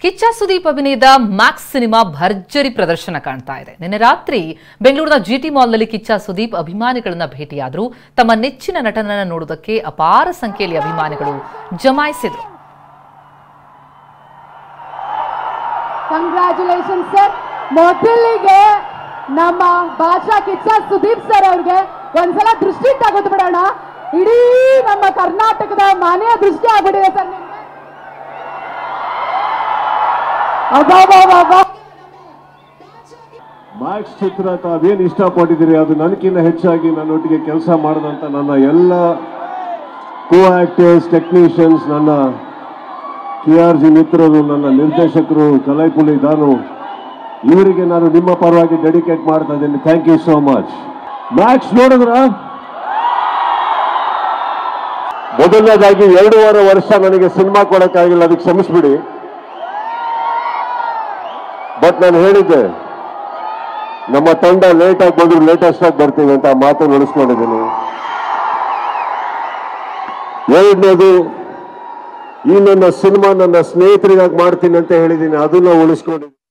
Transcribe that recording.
ಕಿಚ್ಚ ಸುದೀಪ್ ಅಭಿನಯದ Max cinema ಭರ್ಜರಿ ಪ್ರದರ್ಶನ ಕಾಣ್ತಾ ಇದೆ. ನಿನ್ನೆ ರಾತ್ರಿ ಬೆಂಗಳೂರಿನ ಜಿಟಿ ಮಾಲ್ನಲ್ಲಿ ಕಿಚ್ಚ ಸುದೀಪ್ ಅಭಿಮಾನಿಗಳನ್ನ ಭೇಟಿಯಾದರು. ತಮ್ಮ ನೆಚ್ಚಿನ ನಟನನ್ನ ನೋಡುವುದಕ್ಕೆ ಅಪಾರ ಸಂಖ್ಯೆಯಲ್ಲಿ ಅಭಿಮಾನಿಗಳು ಜಮಾಯಿಸಿದರು. Congratulations sir. ಮೊದಲಿಗೆ ನಮ್ಮ ಭಾಷಾ ಕಿಚ್ಚ ಸುದೀಪ್ ಸರ್ ಅವ್ರಿಗೆ ಒಂದ್ಸಲ ದೃಷ್ಟಿ ತಗೊಂಡು ಬಿಡೋಣ. ಇಡೀ ನಮ್ಮ ಕರ್ನಾಟಕದ ಮನೆಯ ದೃಷ್ಟಿ ಆಗ್ಬಿಟ್ಟಿದೆ ಸರ್ ನಿಮ್ಗೆ. ಮ್ಯಾಕ್ಸ್ ಚಿತ್ರ ತಾವೇನು ಇಷ್ಟಪಟ್ಟಿದ್ದೀರಿ ಅದು ನನಗಿಂತ ಹೆಚ್ಚಾಗಿ ನನ್ನೊಟ್ಟಿಗೆ ಕೆಲಸ ಮಾಡಿದಂಥ ನನ್ನ ಎಲ್ಲ ಕೋ ಆಕ್ಟರ್ಸ್, ಟೆಕ್ನಿಷಿಯನ್ಸ್, ನನ್ನ KRG ಮಿತ್ರರು, ನನ್ನ ನಿರ್ದೇಶಕರು, ಕಲೈಪುಲಿ ದಾನು, ಇವರಿಗೆ ನಾನು ನಿಮ್ಮ ಪರವಾಗಿ ಡೆಡಿಕೇಟ್ ಮಾಡ್ತಾ ಇದ್ದೀನಿ. Thank you so much. Max ನೋಡಿದ್ರ ಮೊದಲನೇದಾಗಿ 2.5 ವರ್ಷ ನನಗೆ ಸಿನಿಮಾ ಕೊಡೋಕ್ಕಾಗಿಲ್ಲ, ಅದಕ್ಕೆ ಕ್ಷಮಿಸ್ಬಿಡಿ. ಬಟ್ ನಾನು ಹೇಳಿದ್ದೆ ನಮ್ಮ ತಂಡ ಲೇಟ್ ಆಗಿ ಬಂದ್ರು ಲೇಟೆಸ್ಟ್ ಆಗಿ ಬರ್ತೀವಿ ಅಂತ ಆ ಮಾತನ್ನು ಉಳಿಸ್ಕೊಂಡಿದ್ದೀನಿ. ಎರಡನೇದು, ಈ ನನ್ನ ಸಿನಿಮಾ ನನ್ನ ಸ್ನೇಹಿತರಿಗಾಗಿ ಮಾಡ್ತೀನಿ ಅಂತ ಹೇಳಿದ್ದೀನಿ, ಅದನ್ನ ಉಳಿಸ್ಕೊಂಡಿದ್ದೀನಿ.